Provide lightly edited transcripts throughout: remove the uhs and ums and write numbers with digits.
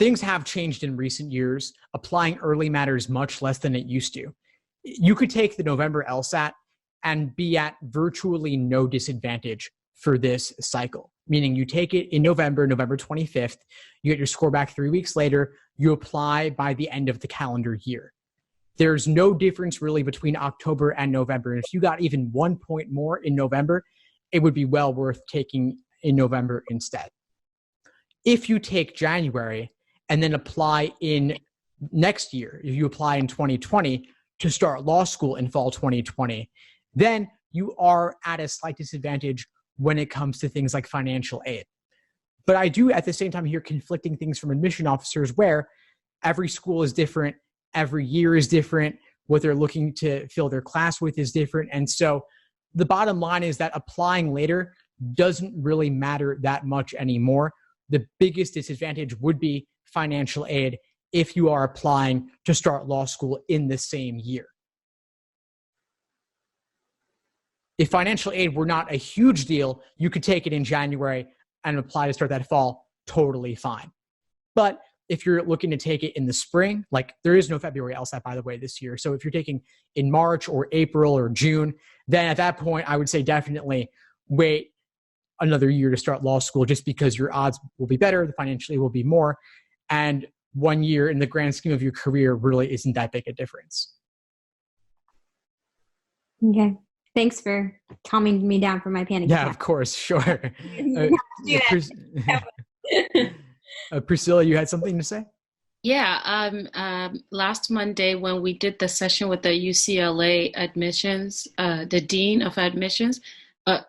things have changed in recent years. Applying early matters much less than it used to. You could take the November LSAT and be at virtually no disadvantage for this cycle, meaning you take it in November 25th, you get your score back 3 weeks later, you apply by the end of the calendar year. There's no difference really between October and November. And if you got even 1 point more in November, it would be well worth taking in November instead. If you take January and then apply in next year, if you apply in 2020 to start law school in fall 2020, then you are at a slight disadvantage when it comes to things like financial aid. But I do at the same time hear conflicting things from admission officers where every school is different, every year is different, what they're looking to fill their class with is different. And so the bottom line is that applying later doesn't really matter that much anymore. The biggest disadvantage would be financial aid if you are applying to start law school in the same year. If financial aid were not a huge deal, you could take it in January and apply to start that fall, totally fine. But if you're looking to take it in the spring, like there is no February LSAT, by the way, this year. So if you're taking in March or April or June, then at that point, I would say definitely wait another year to start law school just because your odds will be better, the financially will be more. And 1 year in the grand scheme of your career really isn't that big a difference. Okay. Thanks for calming me down for my panic attack. Yeah, of course. Sure. Priscilla, you had something to say? Yeah. Last Monday when we did the session with the UCLA admissions, the Dean of Admissions,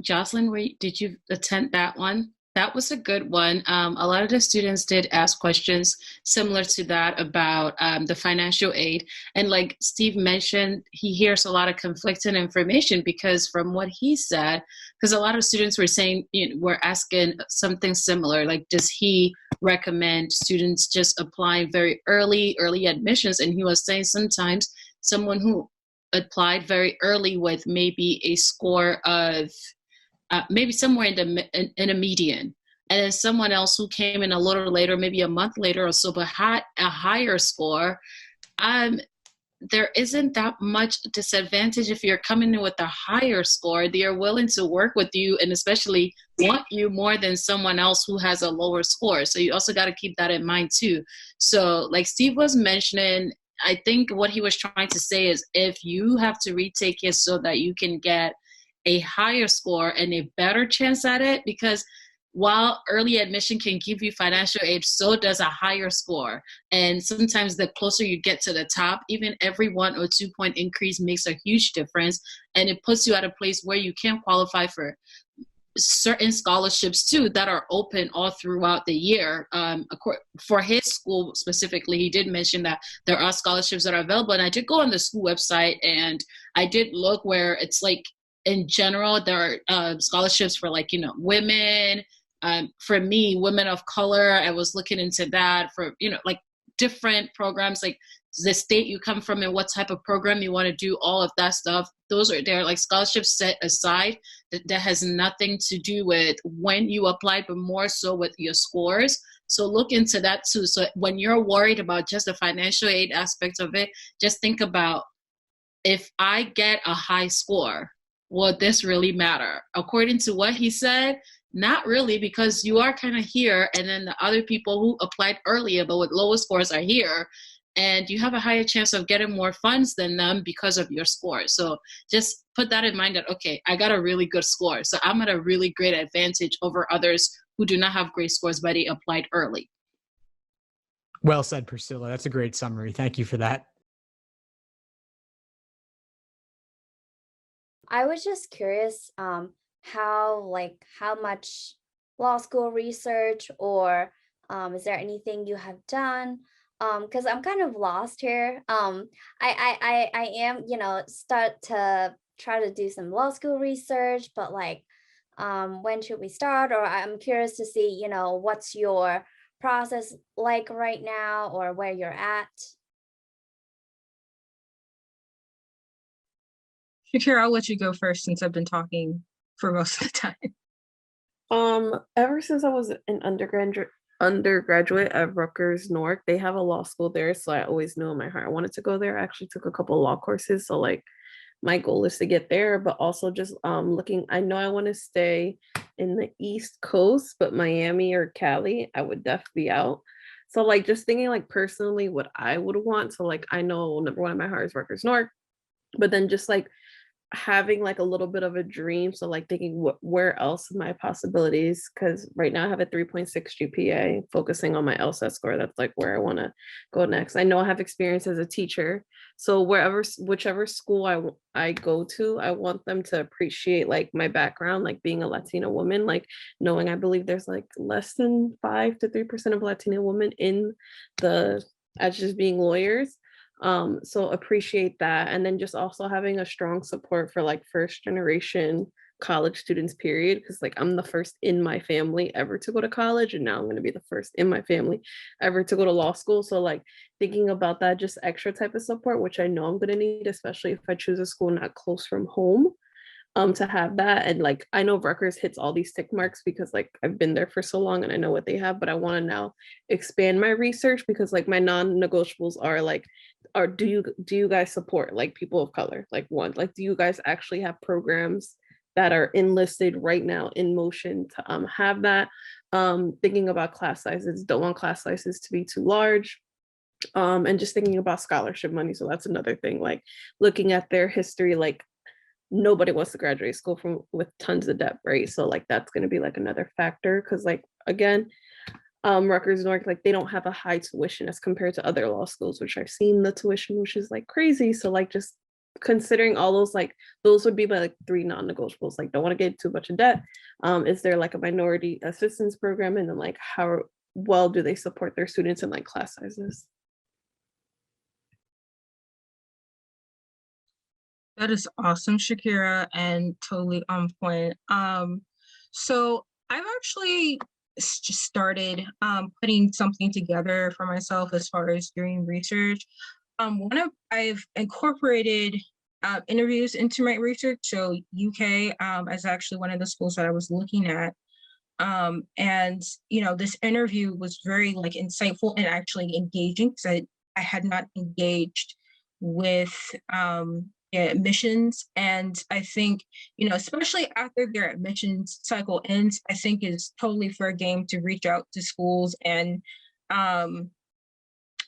Jocelyn, did you attend that one? That was a good one. A lot of the students did ask questions similar to that about the financial aid. And like Steve mentioned, he hears a lot of conflicting information because from what he said, because a lot of students were saying, were asking something similar, like does he recommend students just applying very early admissions? And he was saying sometimes someone who applied very early with maybe a score of maybe somewhere in a median, and then someone else who came in a little later, maybe a month later or so, but had a higher score, there isn't that much disadvantage if you're coming in with a higher score. They are willing to work with you and especially want you more than someone else who has a lower score. So you also got to keep that in mind too. So like Steve was mentioning, I think what he was trying to say is if you have to retake it so that you can get a higher score and a better chance at it, because while early admission can give you financial aid, so does a higher score. And sometimes the closer you get to the top, even every 1 or 2 point increase makes a huge difference. And it puts you at a place where you can qualify for certain scholarships too that are open all throughout the year. For his school specifically, he did mention that there are scholarships that are available. And I did go on the school website and I did look where it's like, in general, there are scholarships for like, women. For me, women of color, I was looking into that for, like different programs, like the state you come from and what type of program you want to do, all of that stuff. They're like scholarships set aside that has nothing to do with when you apply, but more so with your scores. So look into that too. So when you're worried about just the financial aid aspect of it, just think about, if I get a high score, will this really matter? According to what he said, not really, because you are kind of here, and then the other people who applied earlier but with lower scores are here, and you have a higher chance of getting more funds than them because of your score. So just put that in mind that, okay, I got a really good score, so I'm at a really great advantage over others who do not have great scores, but they applied early. Well said, Priscilla. That's a great summary. Thank you for that. I was just curious how much law school research or is there anything you have done? Because I'm kind of lost here. I am, start to try to do some law school research, but when should we start? Or I'm curious to see, what's your process like right now or where you're at. Shakira, I'll let you go first since I've been talking for most of the time. Ever since I was an undergraduate at Rutgers Newark. They have a law school there, so I always knew in my heart I wanted to go there. I actually took a couple of law courses, so like my goal is to get there, but also just looking, I know I want to stay in the East Coast, but Miami or Cali, I would definitely be out. So like just thinking like personally what I would want. So like I know number one in my heart is Rutgers Newark, but then just like having like a little bit of a dream. So like thinking where else are my possibilities? Because right now I have a 3.6 GPA, focusing on my LSAT score. That's like where I want to go next. I know I have experience as a teacher. So whichever school I go to, I want them to appreciate like my background, like being a Latina woman, like knowing I believe there's like less than 5 to 3% of Latina women in the as just being lawyers. So appreciate that. And then just also having a strong support for like first generation college students, period. Because like I'm the first in my family ever to go to college, and now I'm going to be the first in my family ever to go to law school. So like thinking about that, just extra type of support, which I know I'm going to need, especially if I choose a school not close from home, to have that. And like I know Rutgers hits all these tick marks because like I've been there for so long and I know what they have, but I want to now expand my research because like my non-negotiables are like, do you guys support like people of color? Like one, like do you guys actually have programs that are enlisted right now in motion to have that? Thinking about class sizes, don't want class sizes to be too large. And just thinking about scholarship money. So that's another thing, like looking at their history, like nobody wants to graduate school from with tons of debt, right? So like that's going to be like another factor because like again, Rutgers Newark, like they don't have a high tuition as compared to other law schools, which I've seen the tuition, which is like crazy. So like just considering all those, like those would be my like 3 non-negotiables. Like don't want to get too much in debt. Is there like a minority assistance program, and then like how well do they support their students in like class sizes? That is awesome, Shakira, and totally on point. So I've actually just started putting something together for myself as far as doing research. I've incorporated interviews into my research. So UK is actually one of the schools that I was looking at. And this interview was very like insightful and actually engaging because I had not engaged with admissions. And I think, especially after their admissions cycle ends, I think it's totally fair game to reach out to schools and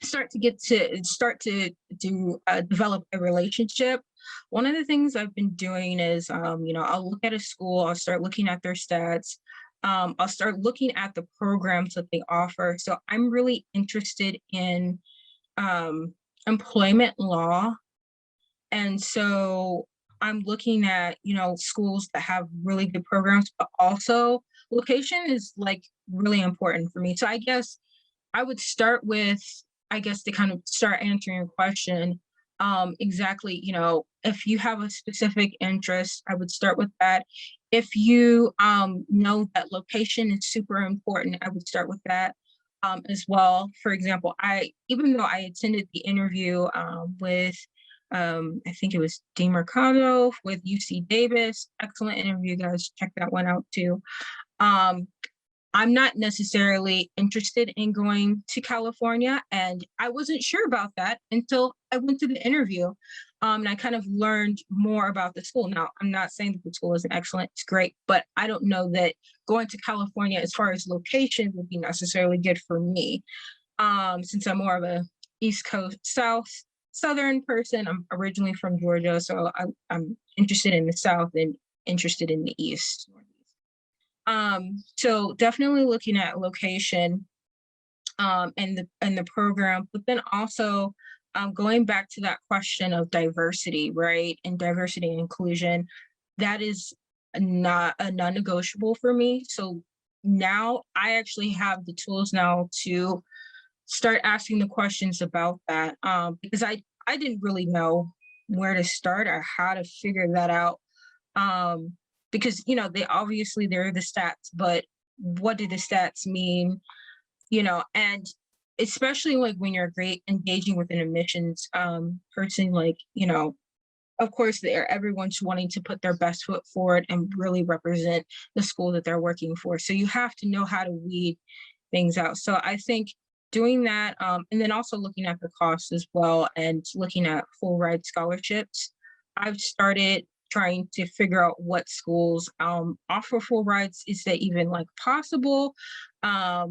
start to develop a relationship. One of the things I've been doing is, I'll look at a school, I'll start looking at their stats. I'll start looking at the programs that they offer. So I'm really interested in employment law. And so I'm looking at, schools that have really good programs, but also location is like really important for me. So I guess I would start with, to kind of start answering your question, exactly, if you have a specific interest, I would start with that. If you know that location is super important, I would start with that as well. For example, even though I attended the interview with, I think it was Dean Mercado with UC Davis, excellent interview, guys, check that one out too. I'm not necessarily interested in going to California, and I wasn't sure about that until I went to the interview. And I kind of learned more about the school. Now, I'm not saying that the school isn't excellent, it's great, but I don't know that going to California as far as location would be necessarily good for me. Since I'm more of a East Coast, Southern person. I'm originally from Georgia, so I'm interested in the South and interested in the East. So definitely looking at location and the program, but then also going back to that question of diversity, right? And diversity and inclusion, that is not a non-negotiable for me. So now I actually have the tools now to start asking the questions about that because I didn't really know where to start or how to figure that out. Because they're the stats, but what do the stats mean? And especially like when you're engaging with an admissions person, like of course everyone's wanting to put their best foot forward and really represent the school that they're working for. So you have to know how to weed things out. So I think doing that, and then also looking at the costs as well, and looking at full ride scholarships. I've started trying to figure out what schools offer full rides. Is that even like possible? I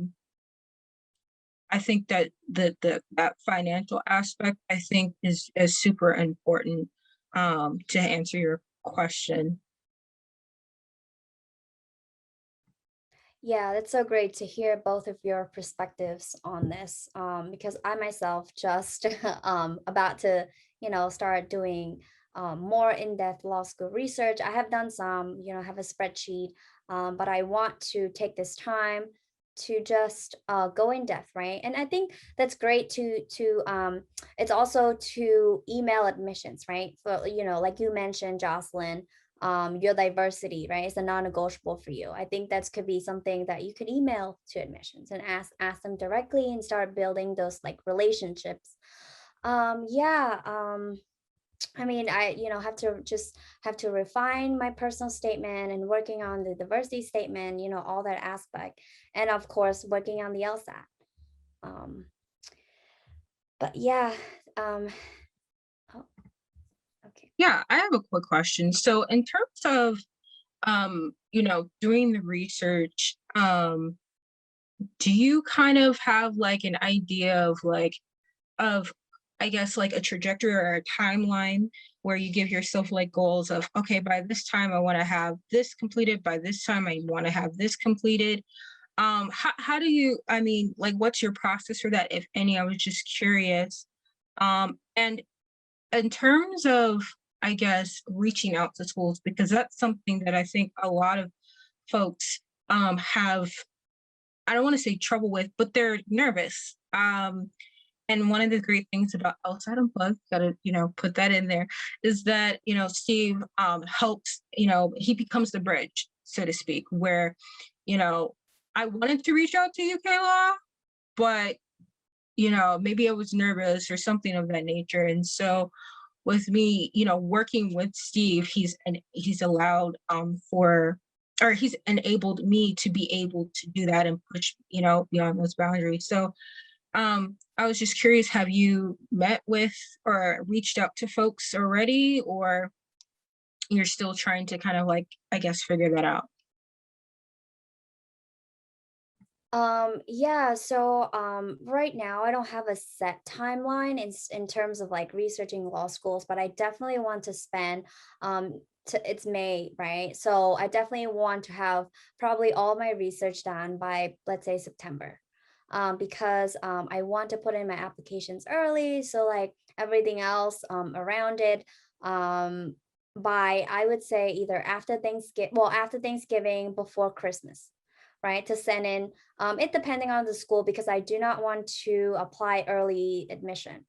think that that financial aspect, I think, is super important to answer your question. Yeah, that's so great to hear both of your perspectives on this, because I myself just about to, start doing more in-depth law school research. I have done some, have a spreadsheet, but I want to take this time to just go in depth, right? And I think that's great it's also to email admissions, right? For, like you mentioned, Jocelyn, your diversity, right, is a non-negotiable for you. I think that could be something that you could email to admissions and ask them directly and start building those like relationships. Yeah. I mean, I have to refine my personal statement and working on the diversity statement, all that aspect, and of course working on the LSAT. But yeah, oh, okay. Yeah, I have a quick question. So in terms of doing the research, do you kind of have like an idea of of I guess like a trajectory or a timeline where you give yourself like goals of, okay, by this time I want to have this completed, by this time I want to have this completed? How do you, I mean, like what's your process for that, if any? I was just curious. And in terms of, I guess, reaching out to schools, because that's something that I think a lot of folks have, I don't want to say trouble with, but they're nervous. And one of the great things about LSAT Unplugged, gotta, put that in there, is that, Steve helps, he becomes the bridge, so to speak, where, I wanted to reach out to UK Law, but, maybe I was nervous or something of that nature. And so with me, working with Steve, he's allowed or he's enabled me to be able to do that and push, beyond those boundaries. So I was just curious, have you met with or reached out to folks already, or you're still trying to kind of like, I guess, figure that out? Yeah, so right now I don't have a set timeline in terms of like researching law schools, but I definitely want to spend it's May, right? So I definitely want to have probably all my research done by, let's say, September. Because I want to put in my applications early, so like everything else around it by, I would say, either after Thanksgiving, before Christmas, right? To send in it depending on the school, because I do not want to apply early admission.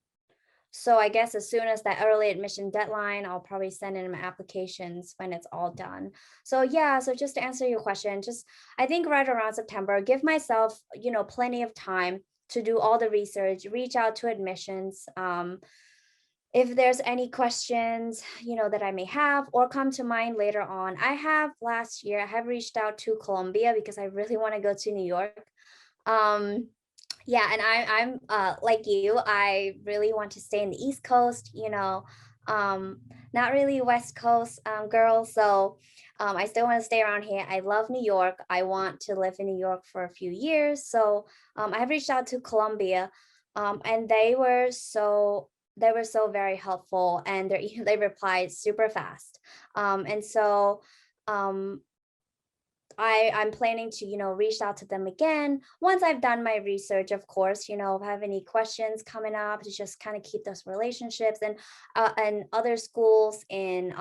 So I guess as soon as that early admission deadline, I'll probably send in my applications when it's all done. So yeah, so just to answer your question, just I think right around September, give myself, plenty of time to do all the research, reach out to admissions. If there's any questions, that I may have or come to mind later on. Last year, I have reached out to Columbia because I really want to go to New York. Um, yeah, and I'm like you, I really want to stay in the East Coast, not really West Coast girl. So I still want to stay around here. I love New York. I want to live in New York for a few years. So I have reached out to Columbia, and they were so very helpful, and they replied super fast. And so um, I'm planning to, reach out to them again once I've done my research, of course, if I have any questions coming up, to just kind of keep those relationships, and other schools in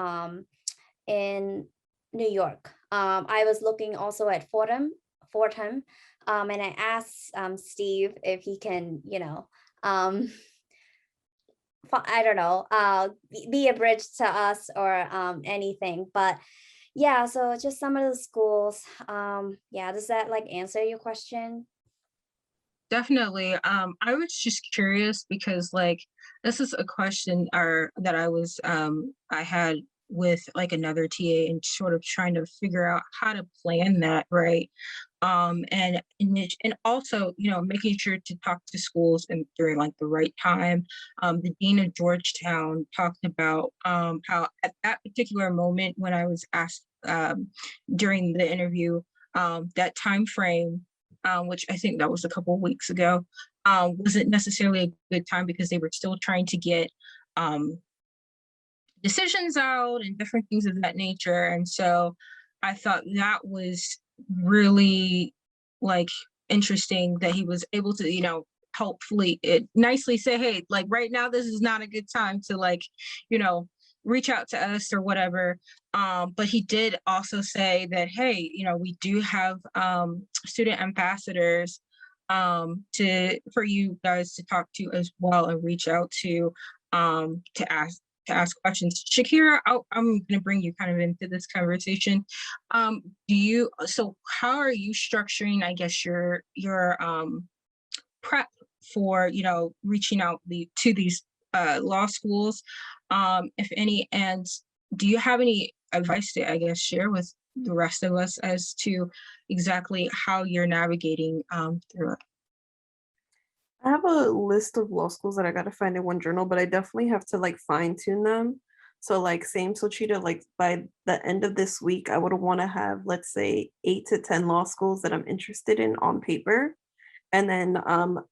New York. I was looking also at Fordham, and I asked Steve if he can, I don't know, be a bridge to us or anything. But yeah, so just some of the schools. Yeah, does that like answer your question? Definitely. I was just curious because like this is a question or that I had with like another TA and sort of trying to figure out how to plan that, right? And also, making sure to talk to schools and during like the right time. The dean of Georgetown talked about how at that particular moment when I was asked during the interview, that time frame, which I think that was a couple of weeks ago, wasn't necessarily a good time because they were still trying to get decisions out and different things of that nature. And so I thought that was really like interesting that he was able to, helpfully nicely say, hey, like right now this is not a good time to like, reach out to us or whatever. But he did also say that, hey, we do have student ambassadors for you guys to talk to as well and reach out to ask questions. Shakira, I'm going to bring you kind of into this conversation. So how are you structuring, I guess, your prep for, reaching out to these law schools, if any, and do you have any advice to, I guess, share with the rest of us as to exactly how you're navigating through it? I have a list of law schools that I gotta find in one journal, but I definitely have to like fine tune them. So like same Sochita, like by the end of this week, I would want to have, let's say, 8 to 10 law schools that I'm interested in on paper. And then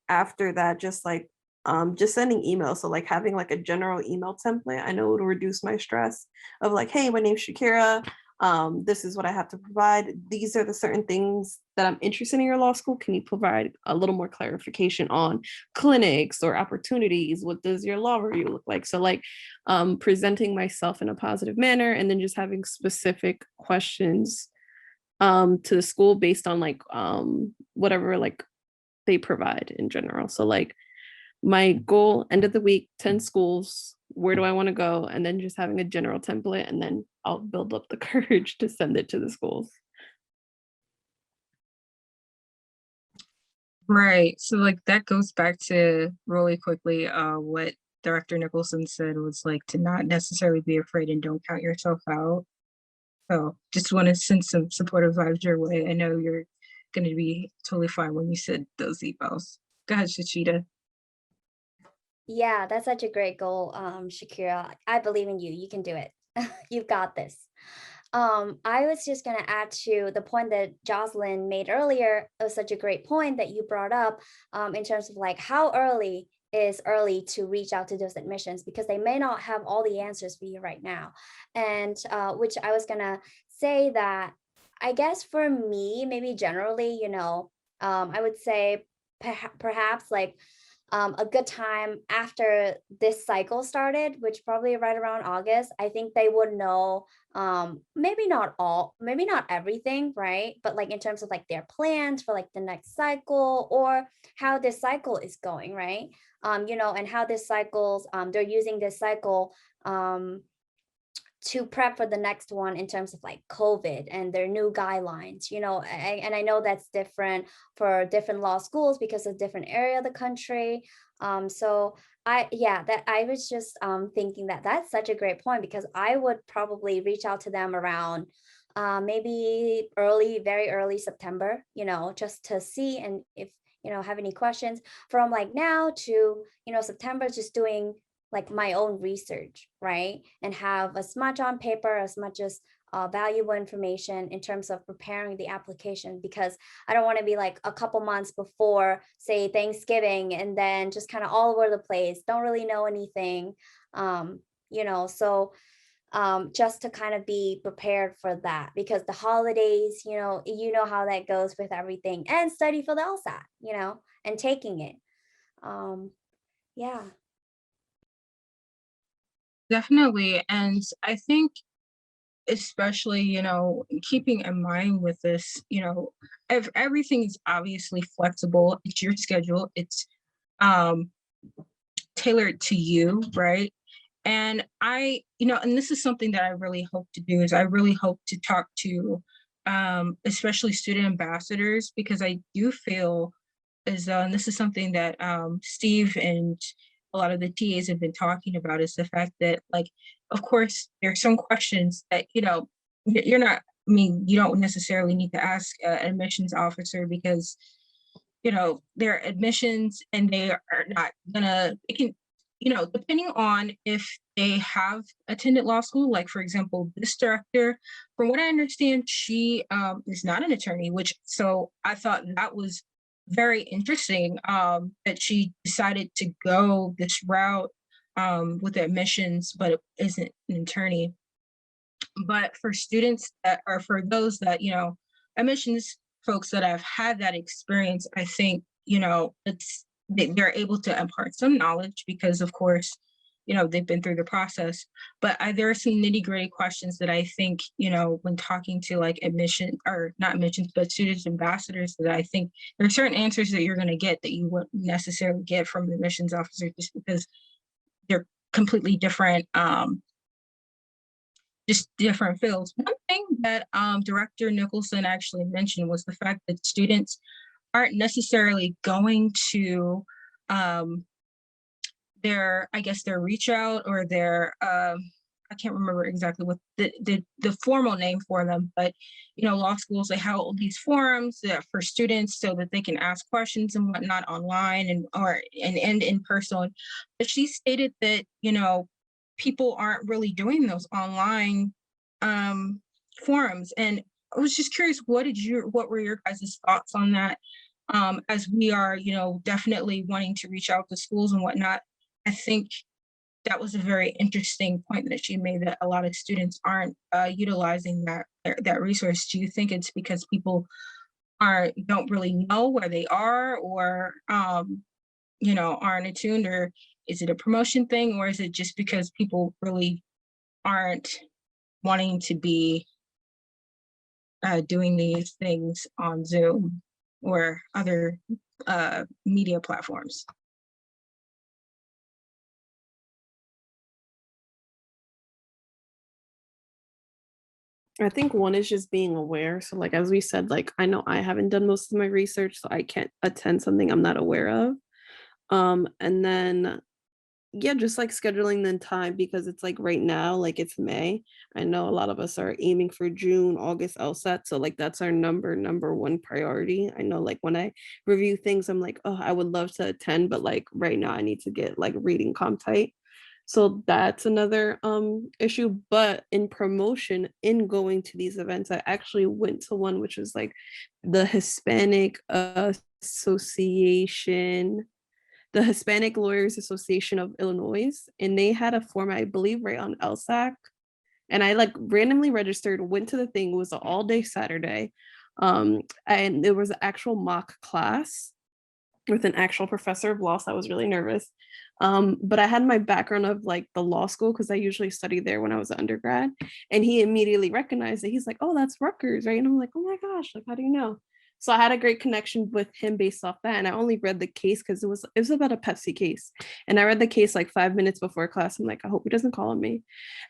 after that, just sending emails. So like having like a general email template, I know it'll reduce my stress of like, hey, my name's Shakira. This is what I have to provide. These are the certain things that I'm interested in your law school. Can you provide a little more clarification on clinics or opportunities? What does your law review look like? So like presenting myself in a positive manner and then just having specific questions to the school based on like whatever like they provide in general. So like my goal, end of the week, 10 schools, where do I want to go? And then just having a general template, and then I'll build up the courage to send it to the schools. Right. So like that goes back to really quickly what Director Nicholson said was like to not necessarily be afraid and don't count yourself out. So just want to send some supportive vibes your way. I know you're going to be totally fine when you send those emails. Go ahead, Shachita. Yeah, that's such a great goal, Shakira. I believe in you. You can do it. You've got this. I was just going to add to the point that Jocelyn made earlier. It was such a great point that you brought up in terms of like how early is early to reach out to those admissions, because they may not have all the answers for you right now. And which I was going to say that I guess for me, maybe generally, I would say perhaps like a good time after this cycle started, which probably right around August, I think they would know maybe not all, maybe not everything, right? But like in terms of like their plans for like the next cycle or how this cycle is going, right? And how this cycles, they're using this cycle to prep for the next one in terms of like COVID and their new guidelines, and I know that's different for different law schools because of different area of the country. So that I was just thinking that that's such a great point, because I would probably reach out to them around maybe very early September, just to see and if, have any questions from like now to, September, just doing like my own research, right? And have as much on paper, as much as valuable information in terms of preparing the application, because I don't want to be like a couple months before, say, Thanksgiving, and then just kind of all over the place, don't really know anything, so just to kind of be prepared for that, because the holidays, how that goes with everything, and study for the LSAT, and taking it. Yeah. Definitely. And I think especially, keeping in mind with this, everything is obviously flexible. It's your schedule. It's tailored to you, right? And and this is something that I really hope to do, is I really hope to talk to especially student ambassadors, because I do feel as though, and this is something that Steve and a lot of the TAs have been talking about, is the fact that, like, of course, there are some questions that, you're not I mean, you don't necessarily need to ask an admissions officer because, you know, they're admissions and they are not gonna, it can, you know, depending on if they have attended law school, like for example, this director, from what I understand, she is not an attorney, which, so I thought that was very interesting, that she decided to go this route with admissions, but it isn't an attorney. But for students that are, for those that, you know, admissions folks that have had that experience, I think, you know, they're able to impart some knowledge because, of course, you know, they've been through the process. But there are some nitty gritty questions that I think, you know, when talking to like admission or not admissions, but students ambassadors, that I think there are certain answers that you're going to get that you wouldn't necessarily get from the admissions officer just because they're completely different, just different fields. One thing that Director Nicholson actually mentioned was the fact that students aren't necessarily going to their, I guess, their reach out or their, I can't remember exactly what the formal name for them, but, you know, law schools, they have all these forums for students so that they can ask questions and whatnot online and in person. But she stated that, you know, people aren't really doing those online forums. And I was just curious, what were your guys' thoughts on that? As we are, you know, definitely wanting to reach out to schools and whatnot. I think that was a very interesting point that she made, that a lot of students aren't utilizing that resource. Do you think it's because people don't really know where they are, or you know, aren't attuned, or is it a promotion thing, or is it just because people really aren't wanting to be doing these things on Zoom or other media platforms? I think one is just being aware. So like as we said, like I know I haven't done most of my research, so I can't attend something I'm not aware of. And then yeah, just like scheduling the time, because it's like right now, like it's May. I know a lot of us are aiming for June, August LSAT. So like that's our number one priority. I know like when I review things, I'm like, oh, I would love to attend, but like right now I need to get like reading comp tight. So that's another issue. But in promotion, in going to these events, I actually went to one which was like the Hispanic Association, the Hispanic Lawyers Association of Illinois, and they had a forum, I believe, right on LSAC. And I like randomly registered, went to the thing. It was an all-day Saturday, and there was an actual mock class with an actual professor of law. So I was really nervous. But I had my background of like the law school because I usually studied there when I was an undergrad. And he immediately recognized it. He's like, oh, that's Rutgers, right? And I'm like, oh my gosh, like, how do you know? So I had a great connection with him based off that. And I only read the case because it was about a Pepsi case. And I read the case like 5 minutes before class. I'm like, I hope he doesn't call on me.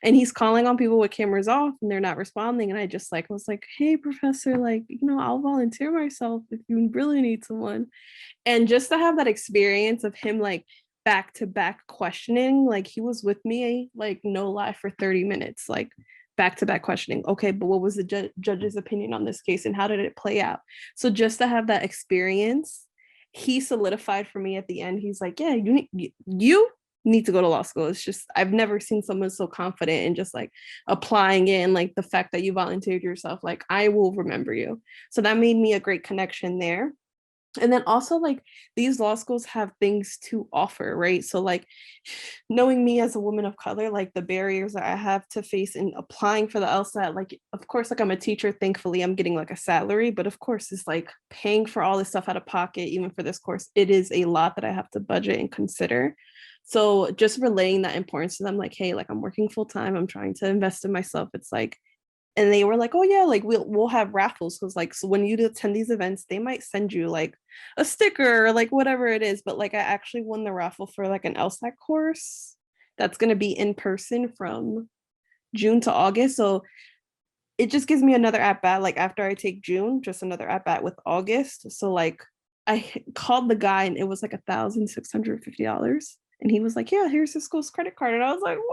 And he's calling on people with cameras off and they're not responding. And I just like was like, hey, professor, like, you know, I'll volunteer myself if you really need someone. And just to have that experience of him like back to back questioning, like he was with me, like no lie, for 30 minutes, like back to back questioning. Okay, but what was the judge's opinion on this case and how did it play out? So just to have that experience, he solidified for me at the end. He's like, yeah, you need to go to law school. It's just, I've never seen someone so confident and just like applying it, and like the fact that you volunteered yourself, like I will remember you. So that made me a great connection there. And then also like these law schools have things to offer, right? So like knowing me as a woman of color, like the barriers that I have to face in applying for the LSAT, like of course, like I'm a teacher, thankfully I'm getting like a salary, but of course it's like paying for all this stuff out of pocket, even for this course, it is a lot that I have to budget and consider. So just relaying that importance to them, like, hey, like I'm working full time, I'm trying to invest in myself. It's like, and they were like, oh yeah, like we'll have raffles, because like, so when you attend these events they might send you like a sticker or like whatever it is. But like I actually won the raffle for like an LSAT course that's going to be in person from June to August. So it just gives me another at bat, like after I take June, just another at bat with August. So like I called the guy and it was like $1,650, and he was like, yeah, here's the school's credit card. And I was like, what?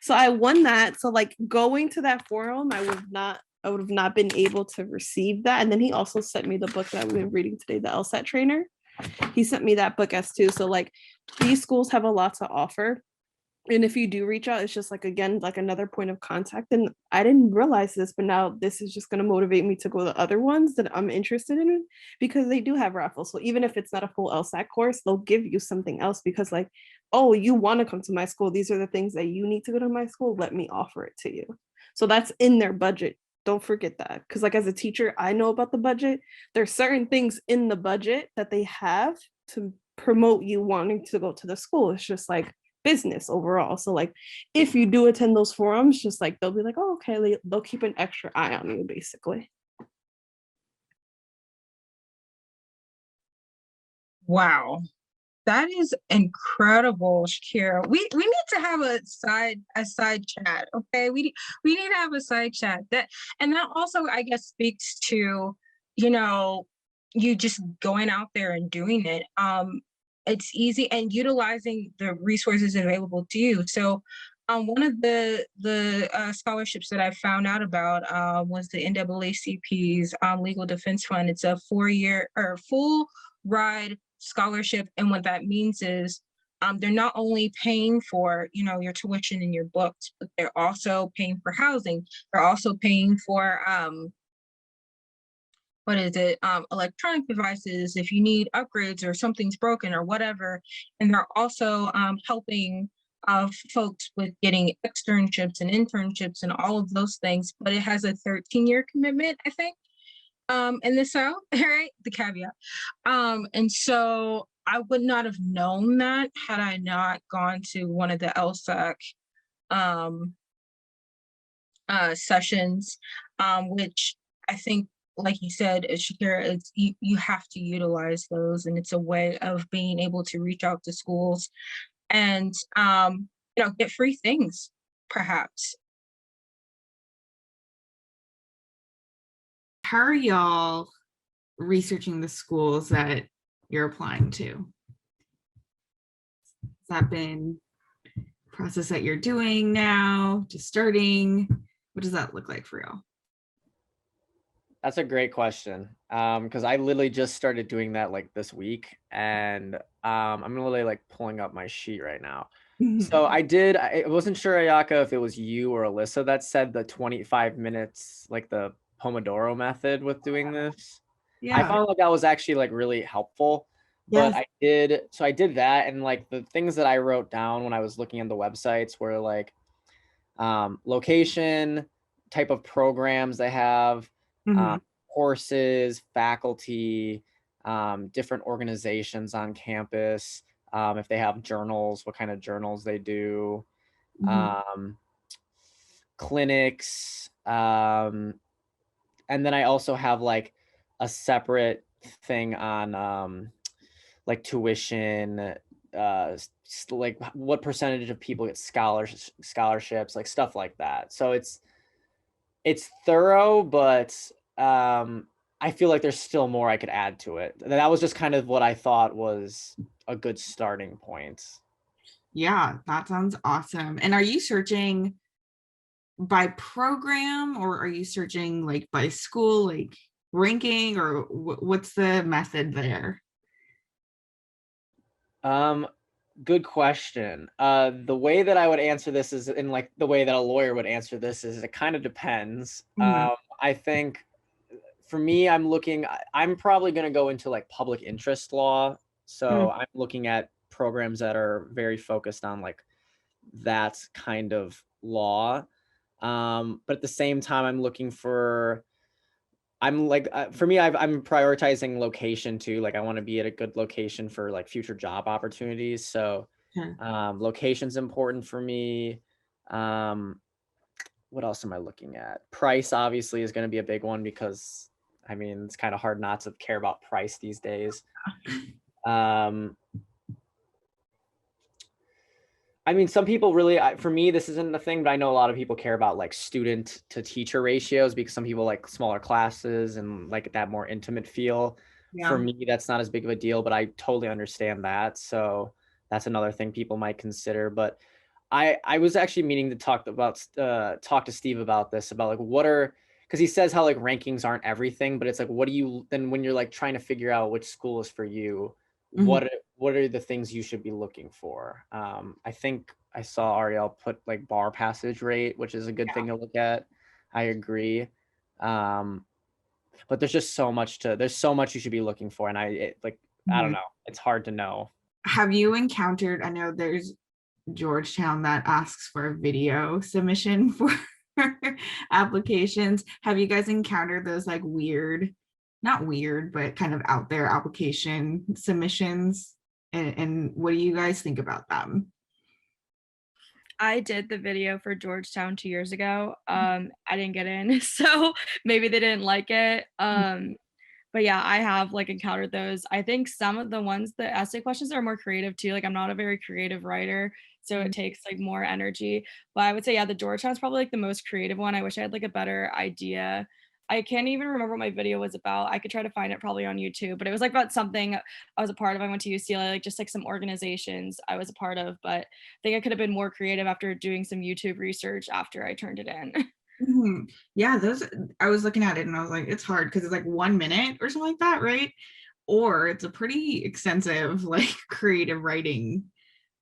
So I won that. So like going to that forum, I would not I would have not been able to receive that. And then he also sent me the book that we've been reading today, the LSAT trainer. He sent me that book as too. So like these schools have a lot to offer. And if you do reach out, it's just like, again, like another point of contact. And I didn't realize this, but now this is just going to motivate me to go to other ones that I'm interested in, because they do have raffles. So even if it's not a full LSAT course, they'll give you something else, because like, oh, you want to come to my school. These are the things that you need to go to my school. Let me offer it to you. So that's in their budget. Don't forget that. Because like as a teacher, I know about the budget. There's certain things in the budget that they have to promote you wanting to go to the school. It's just like business overall. So like if you do attend those forums, just like they'll be like, oh, okay, they'll keep an extra eye on you, basically. Wow. That is incredible, Shakira. We need to have a side chat. Okay. We need to have a side chat. That also I guess speaks to, you just going out there and doing it. It's easy, and utilizing the resources available to you. So one of the scholarships that I found out about was the NAACP's Legal Defense Fund. It's a 4-year or full ride scholarship, and what that means is they're not only paying for your tuition and your books, but they're also paying for housing. They're also paying for electronic devices if you need upgrades or something's broken or whatever. And they're also helping folks with getting externships and internships and all of those things. But it has a 13-year commitment, I think, in the South, right? The caveat. And so I would not have known that had I not gone to one of the LSAC sessions, which I think, like you said, Shakira, it's you have to utilize those, and it's a way of being able to reach out to schools and get free things, perhaps. How are y'all researching the schools that you're applying to? Has that been a process that you're doing now, just starting? What does that look like for y'all? That's a great question. Because I literally just started doing that like this week, and I'm literally like pulling up my sheet right now. So I wasn't sure, Ayaka, if it was you or Alyssa that said the 25 minutes, like the Pomodoro method with doing this. Yeah. I found like that was actually like really helpful. But Yes. I did that, and like the things that I wrote down when I was looking at the websites were like location, type of programs they have, courses, faculty, different organizations on campus, if they have journals, what kind of journals they do, clinics, and then I also have like a separate thing on like tuition, like what percentage of people get scholarships, like stuff like that. So it's thorough, but I feel like there's still more I could add to it. That was just kind of what I thought was a good starting point. Yeah, that sounds awesome. And are you searching by program, or are you searching like by school, like ranking, or what's the method there? Good question. The way that I would answer this is in like the way that a lawyer would answer this is it kind of depends. I think for me, I'm probably going to go into like public interest law. So I'm looking at programs that are very focused on like that kind of law. But at the same time, I'm looking for, I'm prioritizing location too. Like I want to be at a good location for like future job opportunities. So location's important for me. What else am I looking at? Price obviously is going to be a big one, because I mean, it's kind of hard not to care about price these days. I mean, some people really, for me, this isn't the thing, but I know a lot of people care about like student to teacher ratios, because some people like smaller classes and like that more intimate feel. Yeah. For me, that's not as big of a deal, but I totally understand that. So that's another thing people might consider. But I was actually meaning to talk to Steve about this, about like because he says how like rankings aren't everything, but it's like, what do you then when you're like trying to figure out which school is for you, what are the things you should be looking for? I think I saw Ariel put like bar passage rate, which is a good thing to look at. I agree. But there's so much you should be looking for, and I don't know, it's hard to know. Have you encountered, I know there's Georgetown that asks for a video submission for applications. Have you guys encountered those like not weird, but kind of out there application submissions? And what do you guys think about them? I did the video for Georgetown 2 years ago. I didn't get in, so maybe they didn't like it. But yeah, I have like encountered those. I think some of the ones, the essay questions are more creative too. Like I'm not a very creative writer, so it takes like more energy. But I would say, yeah, the Georgetown's probably like the most creative one. I wish I had like a better idea. I can't even remember what my video was about. I could try to find it probably on YouTube, but it was like about something I was a part of. I went to UCLA, like just like some organizations I was a part of, but I think I could have been more creative after doing some YouTube research after I turned it in. Yeah, those, I was looking at it and I was like, it's hard because it's like 1 minute or something like that, right? Or it's a pretty extensive like creative writing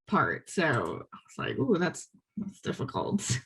part. So I was like, ooh, that's difficult.